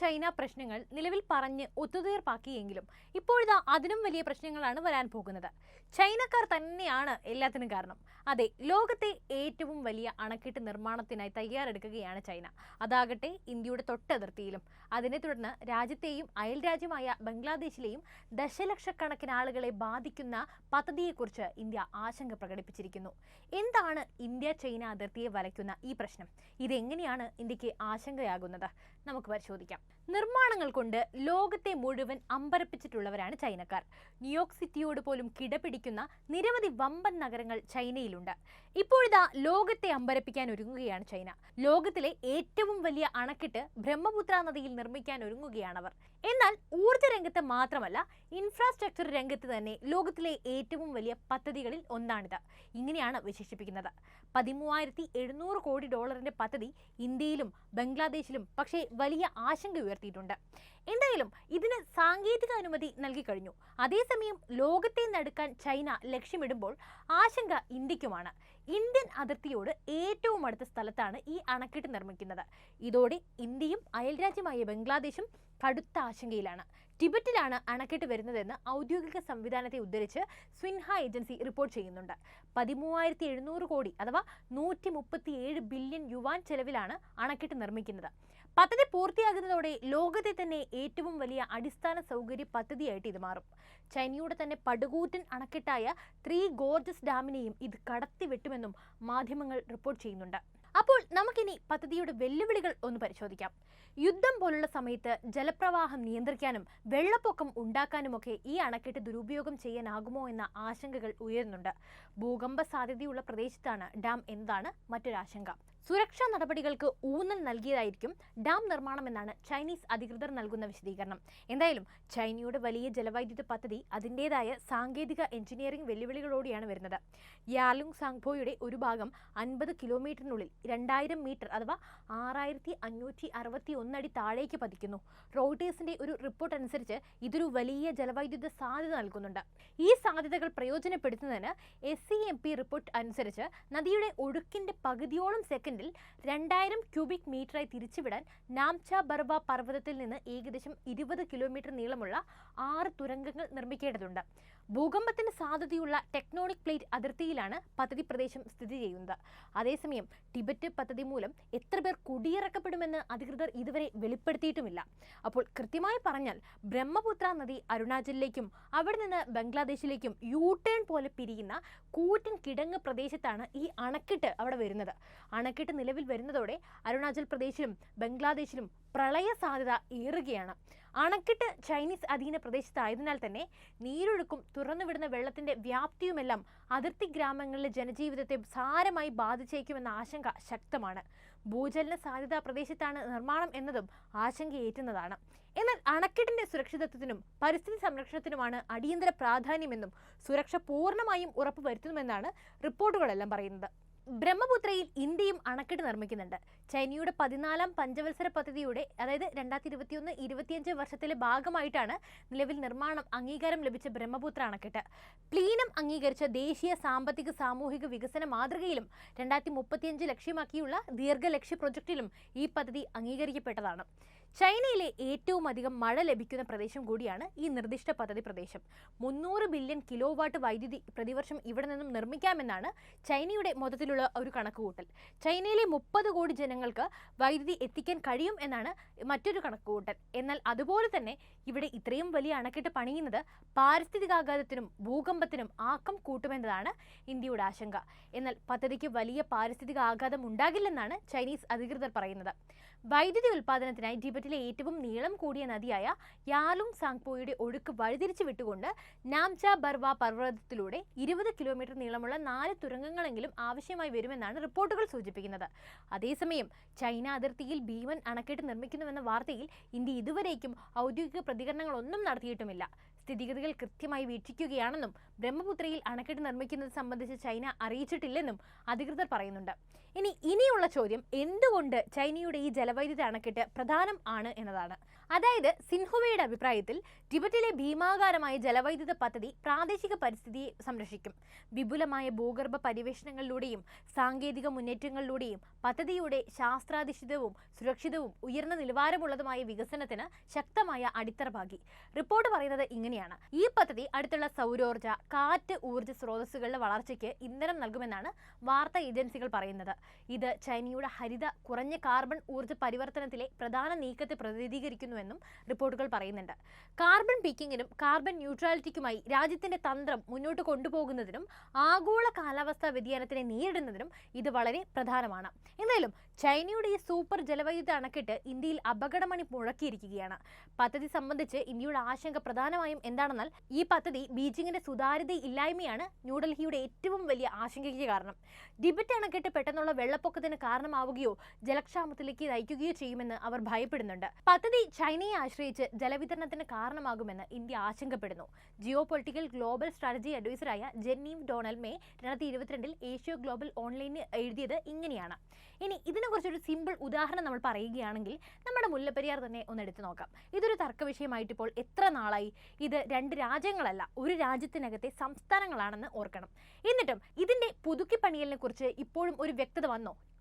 China പ്രശ്നങ്ങൾ നിലവിൽ പറഞ്ഞ് ഒത്തുതീർപ്പാക്കിയെങ്കിലും ഇപ്പോഴിതാ അതിനും വലിയ പ്രശ്നങ്ങളാണ് വരാൻ പോകുന്നത്. ചൈനക്കാർ തന്നെയാണ് എല്ലാത്തിനും കാരണം. അതെ, ലോകത്തെ ഏറ്റവും വലിയ അണക്കെട്ട് നിർമ്മാണത്തിനായി തയ്യാറെടുക്കുകയാണ് ചൈന. അതാകട്ടെ ഇന്ത്യയുടെ തൊട്ടതിർത്തിയിലും. അതിനെ തുടർന്ന് രാജ്യത്തെയും അയൽ രാജ്യമായ ബംഗ്ലാദേശിലെയും ദശലക്ഷക്കണക്കിന് ആളുകളെ ബാധിക്കുന്ന പദ്ധതിയെക്കുറിച്ച് ഇന്ത്യ ആശങ്ക പ്രകടിപ്പിച്ചിരിക്കുന്നു. എന്താണ് ഇന്ത്യ ചൈന അതിർത്തിയെ വലയ്ക്കുന്ന ഈ പ്രശ്നം? ഇതെങ്ങനെയാണ് ഇന്ത്യക്ക് ആശങ്കയാകുന്നത്? നമുക്ക് പരിശോധിക്കാം. നിർമ്മാണങ്ങൾ കൊണ്ട് ലോകത്തെ മുഴുവൻ അമ്പരപ്പിച്ചിട്ടുള്ളവരാണ് ചൈനക്കാർ. ന്യൂയോർക്ക് സിറ്റിയോട് പോലും കിടപിടിക്കുന്ന നിരവധി വമ്പൻ നഗരങ്ങൾ ചൈനയിലുണ്ട്. ഇപ്പോഴിതാ ലോകത്തെ അമ്പരപ്പിക്കാൻ ഒരുങ്ങുകയാണ് ചൈന. ലോകത്തിലെ ഏറ്റവും വലിയ അണക്കെട്ട് ബ്രഹ്മപുത്ര നദിയിൽ നിർമ്മിക്കാൻ ഒരുങ്ങുകയാണവർ. എന്നാൽ ഊർജ്ജ രംഗത്ത് മാത്രമല്ല, ഇൻഫ്രാസ്ട്രക്ചർ രംഗത്ത് തന്നെ ലോകത്തിലെ ഏറ്റവും വലിയ പദ്ധതികളിൽ ഒന്നാണിത്. ഇങ്ങനെയാണ് വിശേഷിപ്പിക്കുന്നത്. 13,700 കോടി ഡോളറിന്റെ പദ്ധതി ഇന്ത്യയിലും ബംഗ്ലാദേശിലും പക്ഷേ വലിയ ആശങ്ക ഉയർത്തിയിട്ടുണ്ട്. എന്തായാലും ഇതിന് സാങ്കേതിക അനുമതി നൽകിക്കഴിഞ്ഞു. അതേസമയം ലോകത്തെ നടുക്കാൻ ചൈന ലക്ഷ്യമിടുമ്പോൾ ആശങ്ക ഇന്ത്യക്കുമാണ്. ഇന്ത്യൻ അതിർത്തിയോട് ഏറ്റവും അടുത്ത സ്ഥലത്താണ് ഈ അണക്കെട്ട് നിർമ്മിക്കുന്നത്. ഇതോടെ ഇന്ത്യയും അയൽരാജ്യമായ ബംഗ്ലാദേശും കടുത്ത ആശങ്കയിലാണ്. ടിബറ്റിലാണ് അണക്കെട്ട് വരുന്നതെന്ന് ഔദ്യോഗിക സംവിധാനത്തെ ഉദ്ധരിച്ച് സ്വിൻഹ ഏജൻസി റിപ്പോർട്ട് ചെയ്യുന്നുണ്ട്. 13,700 കോടി അഥവാ 137 ബില്യൺ യുവാൻ ചെലവിലാണ് അണക്കെട്ട് നിർമ്മിക്കുന്നത്. പദ്ധതി പൂർത്തിയാകുന്നതോടെ ലോകത്തെ തന്നെ ഏറ്റവും വലിയ അടിസ്ഥാന സൗകര്യ പദ്ധതിയായിട്ട് ഇത് മാറും. ചൈനയുടെ തന്നെ പടുകൂറ്റൻ അണക്കെട്ടായ 3 ഗോർജസ് ഡാമിനെയും ഇത് കടത്തിവെട്ടുമെന്നും മാധ്യമങ്ങൾ റിപ്പോർട്ട് ചെയ്യുന്നുണ്ട്. അപ്പോൾ നമുക്കിനി പദ്ധതിയുടെ വെല്ലുവിളികൾ ഒന്ന് പരിശോധിക്കാം. യുദ്ധം പോലുള്ള സമയത്ത് ജലപ്രവാഹം നിയന്ത്രിക്കാനും വെള്ളപ്പൊക്കം ഉണ്ടാക്കാനുമൊക്കെ ഈ അണക്കെട്ട് ദുരുപയോഗം ചെയ്യാനാകുമോ എന്ന ആശങ്കകൾ ഉയരുന്നുണ്ട്. ഭൂകമ്പ സാധ്യതയുള്ള പ്രദേശത്താണ് ഡാം എന്നതാണ് മറ്റൊരാശങ്ക. സുരക്ഷാ നടപടികൾക്ക് ഊന്നൽ നൽകിയതായിരിക്കും ഡാം നിർമ്മാണമെന്നാണ് ചൈനീസ് അധികൃതർ നൽകുന്ന വിശദീകരണം. എന്തായാലും ചൈനയുടെ വലിയ ജലവൈദ്യുത പദ്ധതി അതിൻ്റെതായ സാങ്കേതിക എഞ്ചിനീയറിംഗ് വെല്ലുവിളികളോടെയാണ് വരുന്നത്. യാലുങ് സാങ്പോയുടെ ഒരു ഭാഗം 50 കിലോമീറ്ററിനുള്ളിൽ 2000 മീറ്റർ അഥവാ 6,561 അടി താഴേക്ക് പതിക്കുന്നു. റോയിട്ടേഴ്സിന്റെ ഒരു റിപ്പോർട്ട് അനുസരിച്ച് ഇതൊരു വലിയ ജലവൈദ്യുത സാധ്യത നൽകുന്നുണ്ട്. ഈ സാധ്യതകൾ പ്രയോജനപ്പെടുത്തുന്നതിന് SCMP റിപ്പോർട്ട് അനുസരിച്ച് നദിയുടെ ഒഴുക്കിന്റെ പകുതിയോളം സെക്കൻഡിൽ 2000 ക്യൂബിക് മീറ്ററായി തിരിച്ചുവിടാൻ നാംച ബർവ പർവ്വതത്തിൽ നിന്ന് ഏകദേശം 20 കിലോമീറ്റർ നീളമുള്ള 6 തുരങ്കങ്ങൾ നിർമ്മിക്കേണ്ടതുണ്ട്. ഭൂകമ്പത്തിന് സാധ്യതയുള്ള ടെക്ടോണിക് പ്ലേറ്റ് അതിർത്തിയിലാണ് പദ്ധതി പ്രദേശം സ്ഥിതി ചെയ്യുന്നത്. അതേസമയം ടിബറ്റ് പദ്ധതി മൂലം എത്ര പേർ കുടിയിറക്കപ്പെടുമെന്ന് അധികൃതർ ഇതുവരെ വെളിപ്പെടുത്തിയിട്ടുമില്ല. അപ്പോൾ കൃത്യമായി പറഞ്ഞാൽ ബ്രഹ്മപുത്ര നദി അരുണാചലിലേക്കും അവിടെ നിന്ന് ബംഗ്ലാദേശിലേക്കും യു-ടേൺ പോലെ പിരിയുന്ന കൂറ്റൻ കിടങ്ങ് പ്രദേശത്താണ് ഈ അണക്കെട്ട് അവിടെ വരുന്നത്. അണക്കെട്ട് നിലവിൽ വരുന്നതോടെ അരുണാചൽ പ്രദേശിലും ബംഗ്ലാദേശിലും പ്രളയ സാധ്യത ഏറുകയാണ്. അണക്കെട്ട് ചൈനീസ് അധീന പ്രദേശത്തായതിനാൽ തന്നെ നീരൊഴുക്കും തുറന്നുവിടുന്ന വെള്ളത്തിന്റെ വ്യാപ്തിയുമെല്ലാം അതിർത്തി ഗ്രാമങ്ങളിലെ ജനജീവിതത്തെ സാരമായി ബാധിച്ചേക്കുമെന്ന ആശങ്ക ശക്തമാണ്. ഭൂചലന സാധ്യതാ പ്രദേശത്താണ് നിർമ്മാണം എന്നതും ആശങ്കയേറ്റുന്നതാണ്. എന്നാൽ അണക്കെട്ടിന്റെ സുരക്ഷിതത്വത്തിനും പരിസ്ഥിതി സംരക്ഷണത്തിനുമാണ് അടിയന്തര പ്രാധാന്യമെന്നും സുരക്ഷ പൂർണ്ണമായും ഉറപ്പുവരുത്തുമെന്നാണ് റിപ്പോർട്ടുകളെല്ലാം പറയുന്നത്. ബ്രഹ്മപുത്രയിൽ ഇന്ത്യയും അണക്കെട്ട് നിർമ്മിക്കുന്നുണ്ട്. ചൈനയുടെ 14ാം പഞ്ചവത്സര പദ്ധതിയുടെ അതായത് 2021-25 വർഷത്തിലെ ഭാഗമായിട്ടാണ് നിലവിൽ നിർമ്മാണം അംഗീകാരം ലഭിച്ച ബ്രഹ്മപുത്ര അണക്കെട്ട്. പ്ലീനം അംഗീകരിച്ച ദേശീയ സാമ്പത്തിക സാമൂഹിക വികസന മാതൃകയിലും 2035 ലക്ഷ്യമാക്കിയുള്ള ദീർഘലക്ഷ്യ പ്രൊജക്റ്റിലും ഈ പദ്ധതി അംഗീകരിക്കപ്പെട്ടതാണ്. ചൈനയിലെ ഏറ്റവും അധികം മഴ ലഭിക്കുന്ന പ്രദേശം കൂടിയാണ് ഈ നിർദ്ദിഷ്ട പദ്ധതി പ്രദേശം. 300 ബില്യൺ കിലോ വാട്ട് വൈദ്യുതി പ്രതിവർഷം ഇവിടെ നിന്നും നിർമ്മിക്കാമെന്നാണ് ചൈനയുടെ മൊത്തത്തിലുള്ള ഒരു കണക്കുകൂട്ടൽ. ചൈനയിലെ 30 കോടി ജനങ്ങൾക്ക് വൈദ്യുതി എത്തിക്കാൻ കഴിയും എന്നാണ് മറ്റൊരു കണക്കുകൂട്ടൽ. എന്നാൽ അതുപോലെ തന്നെ ഇവിടെ ഇത്രയും വലിയ അണക്കെട്ട് പണിയുന്നത് പാരിസ്ഥിതികാഘാതത്തിനും ഭൂകമ്പത്തിനും ആക്കം കൂട്ടുമെന്നതാണ് ഇന്ത്യയുടെ ആശങ്ക. എന്നാൽ പദ്ധതിക്ക് വലിയ പാരിസ്ഥിതിക ആഘാതം ഉണ്ടാകില്ലെന്നാണ് ചൈനീസ് അധികൃതർ പറയുന്നത്. വൈദ്യുതി ഉൽപ്പാദനത്തിനായി ടിബറ്റിലെ ഏറ്റവും നീളം കൂടിയ നദിയായ യാലുങ് സാങ്പോയുടെ ഒഴുക്ക് വഴിതിരിച്ചു വിട്ടുകൊണ്ട് നാംച ബർവ പർവ്വതത്തിലൂടെ 20 കിലോമീറ്റർ നീളമുള്ള 4 തുരങ്കങ്ങളെങ്കിലും ആവശ്യമായി വരുമെന്നാണ് റിപ്പോർട്ടുകൾ സൂചിപ്പിക്കുന്നത്. അതേസമയം ചൈന അതിർത്തിയിൽ ഭീമൻ അണക്കെട്ട് നിർമ്മിക്കുന്നുവെന്ന വാർത്തയിൽ ഇന്ത്യ ഇതുവരേക്കും ഔദ്യോഗിക പ്രതികരണങ്ങളൊന്നും നടത്തിയിട്ടുമില്ല. സ്ഥിതിഗതികൾ കൃത്യമായി വീക്ഷിക്കുകയാണെന്നും ബ്രഹ്മപുത്രയിൽ അണക്കെട്ട് നിർമ്മിക്കുന്നത് സംബന്ധിച്ച് ചൈന അറിയിച്ചിട്ടില്ലെന്നും അധികൃതർ പറയുന്നുണ്ട്. ഇനിയുള്ള ചോദ്യം എന്തുകൊണ്ട് ചൈനയുടെ ഈ ജലവൈദ്യുത അണക്കെട്ട് പ്രധാനം ആണ് എന്നതാണ്. അതായത് സിൻഹുവയുടെ അഭിപ്രായത്തിൽ ടിബറ്റിലെ ഭീമാകാരമായ ജലവൈദ്യുത പദ്ധതി പ്രാദേശിക പരിസ്ഥിതിയെ സംരക്ഷിക്കും. വിപുലമായ ഭൂഗർഭ പര്യവേഷണങ്ങളിലൂടെയും സാങ്കേതിക മുന്നേറ്റങ്ങളിലൂടെയും പദ്ധതിയുടെ ശാസ്ത്രാധിഷ്ഠിതവും സുരക്ഷിതവും ഉയർന്ന നിലവാരമുള്ളതുമായ വികസനത്തിന് ശക്തമായ അടിത്തറ പാകി. റിപ്പോർട്ട് പറയുന്നത് ഇങ്ങനെയാണ്: ഈ പദ്ധതി അടുത്തുള്ള സൗരോർജ്ജ, കാറ്റ് ഊർജ്ജ സ്രോതസ്സുകളുടെ വളർച്ചയ്ക്ക് ഇന്ധനം നൽകുമെന്നാണ് വാർത്താ ഏജൻസികൾ പറയുന്നത്. ഇത് ചൈനയുടെ ഹരിത കുറഞ്ഞ കാർബൺ ഊർജ്ജ പരിവർത്തനത്തിലെ പ്രധാന നീക്കത്തെ പ്രതിനിധീകരിക്കുന്നുവെന്നും റിപ്പോർട്ടുകൾ പറയുന്നുണ്ട്. കാർബൺ പീക്കിങ്ങിനും കാർബൺ ന്യൂട്രാലിറ്റിക്കുമായി രാജ്യത്തിന്റെ തന്ത്രം മുന്നോട്ട് കൊണ്ടുപോകുന്നതിനും ആഗോള കാലാവസ്ഥാ വ്യതിയാനത്തിനെ നേരിടുന്നതിനും ഇത് വളരെ പ്രധാനമാണ്. എന്തായാലും ചൈനയുടെ ഈ സൂപ്പർ ജലവൈദ്യുത അണക്കെട്ട് ഇന്ത്യയിൽ അപകടമണി മുഴക്കിയിരിക്കുകയാണ്. പദ്ധതി സംബന്ധിച്ച് ഇന്ത്യയുടെ ആശങ്ക പ്രധാനമായും എന്താണെന്നാൽ ഈ പദ്ധതി ബീജിംഗിന്റെ സുതാര്യതയില്ലായ്മയാണ് ന്യൂഡൽഹിയുടെ ഏറ്റവും വലിയ ആശങ്കയ്ക്ക് കാരണം. ടിബറ്റ് അണക്കെട്ട് പെട്ടെന്നുള്ള വെള്ളപ്പൊക്കത്തിന് കാരണമാവുകയോ ജലക്ഷാമത്തിലേക്ക് നയിക്കുകയോ ചെയ്യുമെന്ന് അവർ ഭയപ്പെടുന്നുണ്ട്. പദ്ധതി ചൈനയെ ആശ്രയിച്ച് ജലവിതരണത്തിന് കാരണമാകുമെന്ന് ഇന്ത്യ ആശങ്കപ്പെടുന്നു. ജിയോ പൊളിറ്റിക്കൽ ഗ്ലോബൽ സ്ട്രാറ്റജി അഡ്വൈസറായ Genevieve Donald May 2022 Asia global ഓൺലൈനിൽ എഴുതിയത് ഇങ്ങനെയാണ്. ഇതിനെക്കുറിച്ചൊരു സിമ്പിൾ ഉദാഹരണം നമ്മൾ പറയുകയാണെങ്കിൽ നമ്മുടെ മുല്ലപ്പെരിയാർ തന്നെ ഒന്ന് എടുത്തു നോക്കാം. ഇതൊരു തർക്ക വിഷയമായിട്ട് ഇപ്പോൾ എത്ര നാളായി? ഇത് 2 രാജ്യങ്ങളല്ല, ഒരു രാജ്യത്തിനകത്തെ സംസ്ഥാനങ്ങളാണെന്ന് ഓർക്കണം. എന്നിട്ടും ഇതിന്റെ പുതുക്കി പണിയലിനെ കുറിച്ച് ഇപ്പോഴും ഒരു വ്യക്തത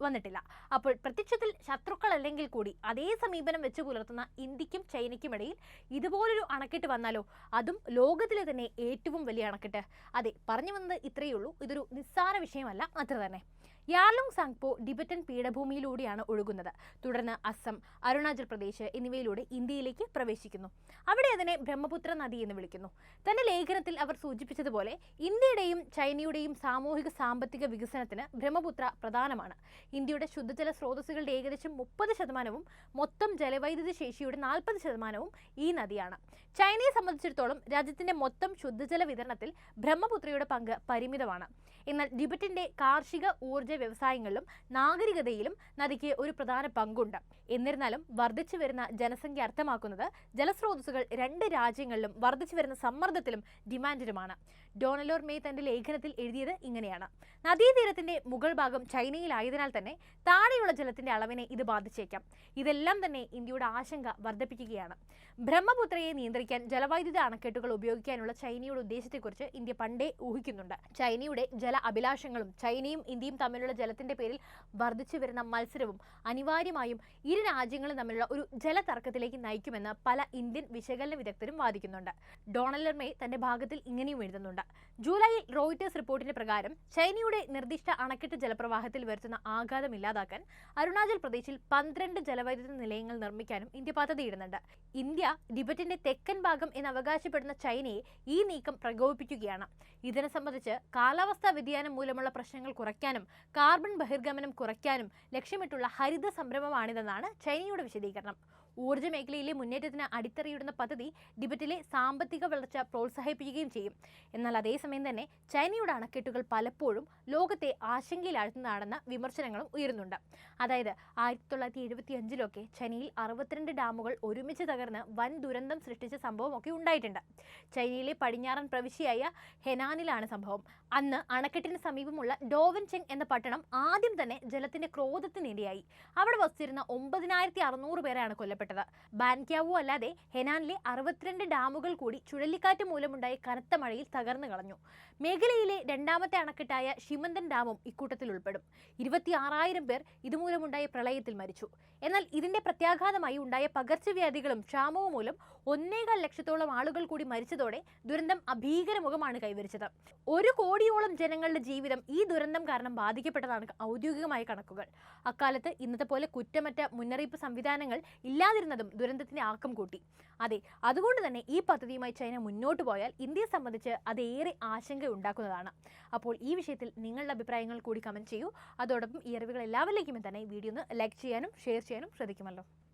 വന്നിട്ടില്ല. അപ്പോൾ പ്രത്യക്ഷത്തിൽ ശത്രുക്കളല്ലെങ്കിൽ കൂടി അതേ സമീപനം വെച്ച് പുലർത്തുന്ന ഇന്ത്യക്കും ചൈനയ്ക്കും ഇടയിൽ ഇതുപോലൊരു അണക്കെട്ട് വന്നാലോ? അതും ലോകത്തിലെ തന്നെ ഏറ്റവും വലിയ അണക്കെട്ട്. അതെ, പറഞ്ഞു വന്നത് ഇത്രയേ ഉള്ളൂ. ഇതൊരു നിസ്സാര വിഷയമല്ല, അത്ര തന്നെ. യാർലുങ് സാങ്പോ ടിബറ്റൻ പീഠഭൂമിയിലൂടെയാണ് ഒഴുകുന്നത്. തുടർന്ന് അസം, അരുണാചൽ പ്രദേശ് എന്നിവയിലൂടെ ഇന്ത്യയിലേക്ക് പ്രവേശിക്കുന്നു. അവിടെ അതിനെ ബ്രഹ്മപുത്ര നദി എന്ന് വിളിക്കുന്നു. തന്റെ ലേഖനത്തിൽ അവർ സൂചിപ്പിച്ചതുപോലെ ഇന്ത്യയുടെയും ചൈനയുടെയും സാമൂഹിക സാമ്പത്തിക വികസനത്തിന് ബ്രഹ്മപുത്ര പ്രധാനമാണ്. ഇന്ത്യയുടെ ശുദ്ധജല സ്രോതസ്സുകളുടെ ഏകദേശം 30%, മൊത്തം ജലവൈദ്യുത ശേഷിയുടെ 40% ഈ നദിയാണ്. ചൈനയെ സംബന്ധിച്ചിടത്തോളം രാജ്യത്തിന്റെ മൊത്തം ശുദ്ധജല വിതരണത്തിൽ ബ്രഹ്മപുത്രയുടെ പങ്ക് പരിമിതമാണ്. എന്നാൽ ടിബറ്റിന്റെ കാർഷിക ഊർജ്ജ വ്യവസായങ്ങളിലും നാഗരികതയിലും നദിക്ക് ഒരു പ്രധാന പങ്കുണ്ട്. എന്നിരുന്നാലും വർദ്ധിച്ചു വരുന്ന ജനസംഖ്യ അർത്ഥമാക്കുന്നത് ജലസ്രോതസ്സുകൾ 2 രാജ്യങ്ങളിലും വർദ്ധിച്ചു വരുന്ന സമ്മർദ്ദത്തിലും ഡിമാൻഡിലുമാണ്. ഡൊണാൾഡ് മേ തന്റെ ലേഖനത്തിൽ എഴുതിയത് ഇങ്ങനെയാണ്: നദീതീരത്തിന്റെ മുകൾ ഭാഗം ചൈനയിലായതിനാൽ തന്നെ താഴെയുള്ള ജലത്തിന്റെ അളവിനെ ഇത് ബാധിച്ചേക്കാം. ഇതെല്ലാം തന്നെ ഇന്ത്യയുടെ ആശങ്ക വർദ്ധിപ്പിക്കുകയാണ്. ബ്രഹ്മപുത്രയെ നിയന്ത്രിക്കാൻ ജലവൈദ്യുത അണക്കെട്ടുകൾ ഉപയോഗിക്കാനുള്ള ചൈനയുടെ ഉദ്ദേശത്തെക്കുറിച്ച് ഇന്ത്യ പണ്ടേ ഊഹിക്കുന്നുണ്ട്. ചൈനയുടെ ജല അഭിലാഷങ്ങളും ചൈനയും ഇന്ത്യയും തമ്മിലുള്ള ജലത്തിന്റെ പേരിൽ വർദ്ധിച്ചു വരുന്ന മത്സരവും അനിവാര്യമായും ഇരു രാജ്യങ്ങളും തമ്മിലുള്ള ഒരു ജലതർക്കത്തിലേക്ക് നയിക്കുമെന്ന് പല ഇന്ത്യൻ വിശകലന വിദഗ്ധരും വാദിക്കുന്നുണ്ട്. ഡൊണാൾഡ് മേ തന്റെ ഭാഗത്തിൽ ഇങ്ങനെയും എഴുതുന്നുണ്ട്: ജൂലൈയിൽ റോയിട്ടേഴ്സ് റിപ്പോർട്ടിന്റെ പ്രകാരം ചൈനയുടെ നിർദ്ദിഷ്ട അണക്കെട്ട് ജലപ്രവാഹത്തിൽ വരുത്തുന്ന ആഘാതം ഇല്ലാതാക്കാൻ അരുണാചൽ പ്രദേശിൽ 12 ജലവൈദ്യുത നിലയങ്ങൾ നിർമ്മിക്കാനും ഇന്ത്യ പദ്ധതിയിടുന്നുണ്ട്. ഇന്ത്യ ടിബറ്റിന്റെ തെക്കൻ ഭാഗം എന്ന് അവകാശപ്പെടുന്ന ചൈനയെ ഈ നീക്കം പ്രകോപിപ്പിക്കുകയാണ്. ഇതിനെ സംബന്ധിച്ച് കാലാവസ്ഥാ വ്യതിയാനം മൂലമുള്ള പ്രശ്നങ്ങൾ കുറയ്ക്കാനും കാർബൺ ബഹിർഗമനം കുറയ്ക്കാനും ലക്ഷ്യമിട്ടുള്ള ഹരിത സംരംഭമാണിതെന്നാണ് ചൈനയുടെ വിശദീകരണം. ഊർജ്ജ മേഖലയിലെ മുന്നേറ്റത്തിന് അടിത്തറയിടുന്ന പദ്ധതി ടിബറ്റിലെ സാമ്പത്തിക വളർച്ച പ്രോത്സാഹിപ്പിക്കുകയും ചെയ്യും. എന്നാൽ അതേസമയം തന്നെ ചൈനയുടെ അണക്കെട്ടുകൾ പലപ്പോഴും ലോകത്തെ ആശങ്കയിലാഴ്ത്തുന്നതാണെന്ന വിമർശനങ്ങളും ഉയരുന്നുണ്ട്. അതായത് 1975 ചൈനയിൽ 62 ഡാമുകൾ ഒരുമിച്ച് തകർന്ന് വൻ ദുരന്തം സൃഷ്ടിച്ച സംഭവമൊക്കെ ഉണ്ടായിട്ടുണ്ട്. ചൈനയിലെ പടിഞ്ഞാറൻ പ്രവിശ്യയായ ഹെനാനിലാണ് സംഭവം. അന്ന് അണക്കെട്ടിന് സമീപമുള്ള ഡോവൻചെങ് എന്ന പട്ടണം ആദ്യം തന്നെ ജലത്തിന്റെ ക്രോധത്തിനിരയായി. അവിടെ വസിച്ചിരുന്ന 9600 പേരാണ് കൊല്ലപ്പെട്ടത്. ബാൻക്യാവോ അല്ലാതെ ഹെനാനിലെ 62 ഡാമുകൾ കൂടി ചുഴലിക്കാറ്റ് മൂലമുണ്ടായ കനത്ത മഴയിൽ തകർന്നു കളഞ്ഞു. മേഖലയിലെ 2ാമത്തെ അണക്കെട്ടായ ഷിമന്തൻ ഡാമും ഇക്കൂട്ടത്തിൽ ഉൾപ്പെടും. 26,000 പേർ ഇതുമൂലമുണ്ടായ പ്രളയത്തിൽ മരിച്ചു. എന്നാൽ ഇതിന്റെ പ്രത്യാഘാതമായി ഉണ്ടായ പകർച്ചവ്യാധികളും ക്ഷാമവും മൂലം 1.25 ലക്ഷത്തോളം ആളുകൾ കൂടി മരിച്ചതോടെ ദുരന്തം അഭീകരമുഖമാണ് കൈവരിച്ചത്. 1 കോടിയോളം ജനങ്ങളുടെ ജീവിതം ഈ ദുരന്തം കാരണം ബാധിക്കപ്പെട്ടതാണ് ഔദ്യോഗികമായ കണക്കുകൾ. അക്കാലത്ത് ഇന്നത്തെ പോലെ കുറ്റമറ്റ മുന്നറിയിപ്പ് സംവിധാനങ്ങൾ ഇല്ലാതിരുന്നതും ദുരന്തത്തിന്റെ ആക്കം കൂട്ടി. അതെ, അതുകൊണ്ട് തന്നെ ഈ പദ്ധതിയുമായി ചൈന മുന്നോട്ട് പോയാൽ ഇന്ത്യയെ സംബന്ധിച്ച് അതേറെ ആശങ്ക ഉണ്ടാക്കുന്നതാണ്. അപ്പോൾ ഈ വിഷയത്തിൽ നിങ്ങളുടെ അഭിപ്രായങ്ങൾ കൂടി കമന്റ് ചെയ്യൂ. അതോടൊപ്പം ഈ അറിവുകൾ എല്ലാവരിലേക്കും തന്നെ വീഡിയോ ഒന്ന് ലൈക്ക് ചെയ്യാനും ഷെയർ ചെയ്യാനും ശ്രദ്ധിക്കുമല്ലോ.